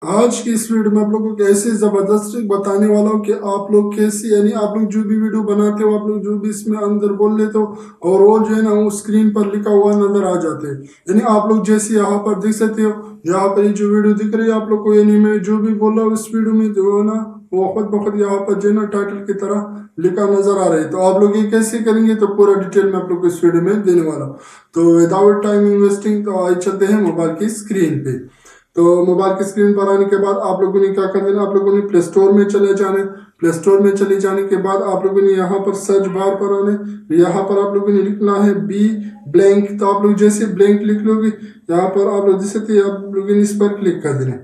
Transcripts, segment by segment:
आज की इस वीडियो में आप लोगों को ऐसे ज़बरदस्त ट्रिक बताने वाला हूँ कि आप लोग कैसे यानी आप लोग जो भी वीडियो बनाते हो आप लोग जो भी इसमें अंदर बोल लेते हो और वो जो है ना वो स्क्रीन पर लिखा हुआ नजर आ जाते हैं। यानी आप लोग जैसे यहाँ पर देख सकते हो, यहाँ पर ये जो वीडियो दिख रही है आप लोग को, यानी मैं जो भी बोल रहा हूँ इस वीडियो में जो है ना वो खुद ब खुद यहाँ पर जो है ना टाइटल की तरह लिखा नजर आ रहा है। तो आप लोग ये कैसे करेंगे तो पूरा डिटेल में आप लोग को इस वीडियो में देने वाला हूँ। तो विदाउट टाइम इन्वेस्टिंग तो आज चलते हैं मोबाइल की स्क्रीन पे। तो मोबाइल की स्क्रीन पर आने के बाद आप लोगों ने क्या कर देना, आप लोगों ने प्ले स्टोर में चले जाने। प्ले स्टोर में चले जाने के बाद आप लोगों ने यहाँ पर सर्च बार पर आने, यहाँ पर आप लोगों ने लिखना है बी ब्लैंक। तो आप लोग जैसे ब्लैंक लिख लोगे यहाँ पर आप लोग जैसे आप लोगों ने इस पर क्लिक कर देना।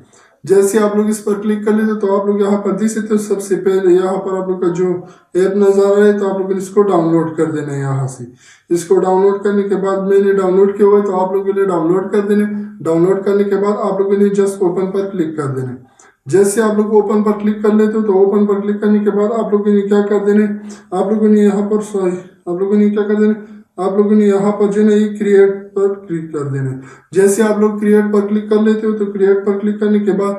जैसे आप लोग इस पर क्लिक कर लेते तो आप लोग यहाँ पर देख सकते हो, सबसे पहले यहाँ पर आप लोग का जो ऐप नजर आ रहा है तो आप लोग इसको डाउनलोड कर देना है यहाँ से। इसको डाउनलोड करने के बाद मैंने डाउनलोड किया हुआ है तो आप लोगों ने डाउनलोड कर देने। डाउनलोड करने के बाद आप लोगों ने जस्ट ओपन पर क्लिक कर देने। जैसे आप लोग ओपन पर क्लिक कर लेते हो तो ओपन पर क्लिक करने के बाद आप लोगों ने क्या कर देने, आप लोगों ने यहाँ पर सॉरी आप लोगों ने क्या कर देने, आप लोगों ने यहाँ पर जो है ये क्रिएट पर क्लिक कर देना। जैसे आप लोग क्रिएट पर क्लिक कर लेते हो तो क्रिएट पर क्लिक करने के बाद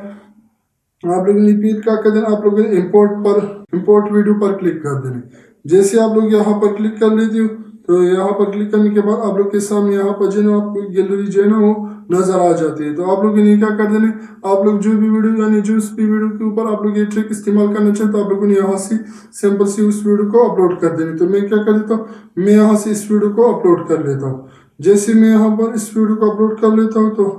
आप लोगों ने फिर क्या कर देना, आप लोगों ने इंपोर्ट वीडियो पर क्लिक कर देना। जैसे आप लोग यहाँ पर क्लिक कर लेते हो तो यहाँ पर क्लिक करने के बाद आप लोग के सामने यहाँ पर जो है ना आपको गैलरी जो है ना वो नजर आ जाती है। तो आप लोगों ने क्या कर देना, आप लोग जो भी वीडियो यानी जो उस भी वीडियो के ऊपर आप लोग ये ट्रिक इस्तेमाल करना चाहते तो आप लोगों ने यहाँ से सिंपल सी उस वीडियो को अपलोड कर देनी। तो मैं क्या कर देता हूँ, मैं यहाँ से इस वीडियो को अपलोड कर लेता हूँ। जैसे मैं यहाँ पर इस वीडियो को अपलोड कर लेता हूँ तो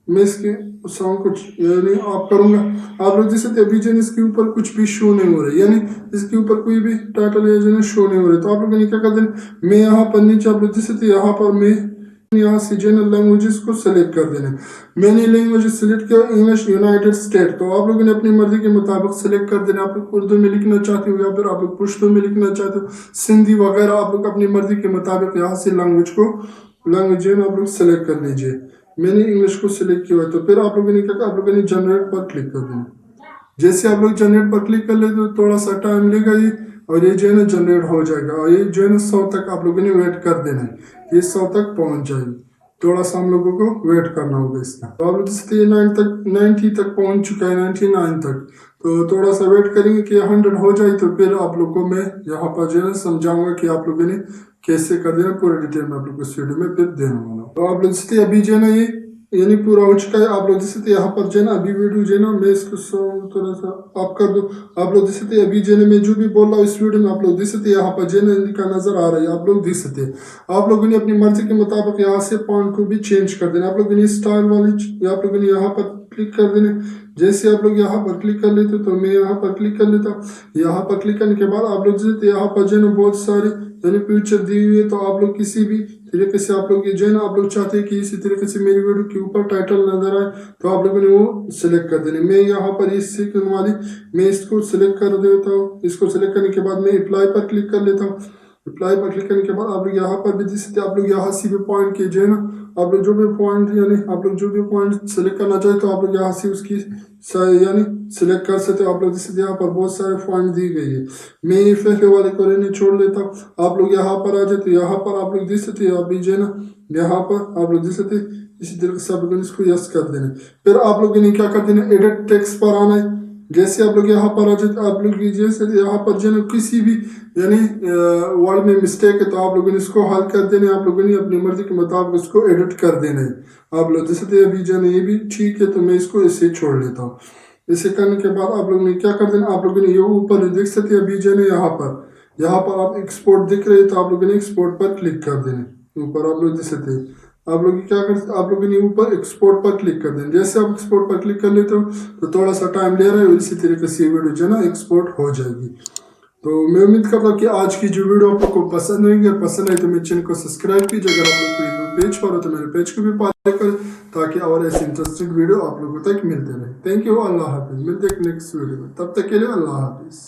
मैं इसके साउंड कुछ यानी आप करूँगा। आप लोग जैसे अभी जो इसके ऊपर कुछ भी शो नहीं हो रहा है, यानी इसके ऊपर कोई भी टाइटल या जो है शो नहीं हो रहा है। तो आप लोग ने क्या कर देना, मैं यहाँ पर नीचे आप लोग जैसे यहाँ पर मैं यहाँ से जनरल लैंग्वेजेस को सिलेक्ट कर देना। मैंने लैंग्वेज सिलेक्ट किया इंग्लिश यूनाइटेड स्टेट। तो आप लोगों ने अपनी मर्जी के मुताबिक सिलेक्ट कर देना। आप लोग उर्दू में लिखना चाहते हो या फिर आप लोग पुश्तो में लिखना चाहते हो, सिंधी वगैरह, आप लोग अपनी मर्जी के मुताबिक यहाँ से लैंग्वेज जो है ना आप लोग सेलेक्ट कर लीजिए। मैंने इंग्लिश को सिलेक्ट किया है तो फिर आप लोगों ने क्या, आप लोगों ने जनरेट पर क्लिक कर देना। जैसे आप लोग जनरेट पर क्लिक कर लेते हो थोड़ा सा टाइम लेगा ये, और ये जो है ना जनरेट हो जाएगा। और ये जो है ना 100 तक आप लोगों ने वेट कर देना है, ये 100 तक पहुंच जाएगी। थोड़ा सा हम लोगों को वेट करना होगा इसका। तो आप लोग जैसे ये 90 तक पहुंच चुका है, 99 तक। तो थोड़ा सा वेट करेंगे कि 100 हो जाए तो फिर आप लोग को मैं यहाँ पर जो है ना समझाऊंगा कि आप लोगों ने कैसे कर देना। पूरा डिटेल में आप लोग को इस वीडियो में फिर देने वाला हूँ। तो आप लोग जैसे अभी जो है ना ये यानी पूरा हो चुका है। आप लोग जैसे यहाँ पर जो है ना अभी वीडियो जो है ना मैं इसको थोड़ा सा आप कर दो। आप लोग जैसे अभी जो है मैं जो भी बोल रहा हूँ इस वीडियो में आप लोग देख सकते यहाँ पर जो है ना इनका नजर आ रहा है, आप लोग देख सकते। आप लोगों ने अपनी मर्जी के मुताबिक यहाँ से पॉइंट को भी चेंज कर देना। आप लोगों ने स्टाइल वाली आप लोगों ने यहाँ पर क्लिक कर देने। जैसे आप लोग यहाँ पर क्लिक कर लेते हो तो मैं यहाँ पर क्लिक कर लेता हूँ। यहाँ पर क्लिक करने के बाद आप लोग जैसे यहाँ पर जो है ना बहुत सारे यानी फ्यूचर दी हुई है। तो आप लोग किसी भी तरीके से आप लोग ये जो है ना आप लोग चाहते हैं कि इसी तरीके से मेरी वीडियो के ऊपर टाइटल नजर आए तो आप लोगों ने वो सिलेक्ट कर देने। मैं यहाँ पर इस सेकंड वाली मैं इसको सिलेक्ट कर देता हूँ। इसको सिलेक्ट करने के बाद मैं अप्लाई पर क्लिक कर लेता हूँ। अप्लाई पर क्लिक करने के बाद आप लोग यहाँ पर भी जिससे आप लोग यहाँ से भी पॉइंट कीजिए ना, आप लोग जो भी पॉइंट यानी आप लोग जो भी पॉइंट सेलेक्ट करना चाहे तो आप लोग यहाँ से उसकी यानी सिलेक्ट कर सकते हो। आप लोग जैसे यहाँ पर बहुत सारे पॉइंट दी गई है, मैं ये पहले वाले को रहने छोड़ लेता हूँ। आप लोग यहाँ पर आ जाते, यहाँ पर आप लोग देख सकते हो अभी जो है ना यहाँ पर आप लोग देख सकते इसी तरीके से आप लोग इसको यस कर देना। फिर आप लोग ने क्या कर देना, एडिट टेक्स्ट पर आना है। जैसे आप लोग यहाँ पर आ जाते आप लोग जैसे यहाँ पर जो है किसी भी यानी वर्ड में मिस्टेक है तो आप लोगों ने इसको हल कर देना है। आप लोगों ने अपनी मर्जी के मुताबिक इसको एडिट कर देना है। आप लोग जैसे अभी जो है ये भी ठीक है तो मैं इसको ऐसे छोड़ लेता हूँ। इसे करने के बाद आप लोगों ने क्या कर देना, आप लोगों ने ये ऊपर देख सकते हैं अभी जो है यहाँ पर आप एक्सपोर्ट दिख रहे हैं तो आप लोगों ने एक्सपोर्ट पर क्लिक कर देना। ऊपर आप लोग देख सकते हैं आप लोग क्या करते, आप लोगों ने ऊपर एक्सपोर्ट पर क्लिक कर देना। जैसे आप एक्सपोर्ट पर क्लिक कर लेते हो तो थोड़ा सा टाइम ले रहा है, इसी तरीके से वीडियो जो है ना एक्सपोर्ट हो जाएगी। तो मैं उम्मीद करता हूँ कि आज की जो वीडियो आप लोग को पसंद होगी। अगर पसंद है तो मेरे चैनल को सब्सक्राइब कीजिए। अगर आप लोग पेज पर हो तो मेरे पेज को भी फॉलो करें ताकि और ऐसे इंटरेस्टिंग वीडियो आप लोगों तक मिलते रहे। थैंक यू, अल्लाह हाफिज़। मिलते हैं नेक्स्ट वीडियो में, तब तक के लिए अल्लाह हाफिज़।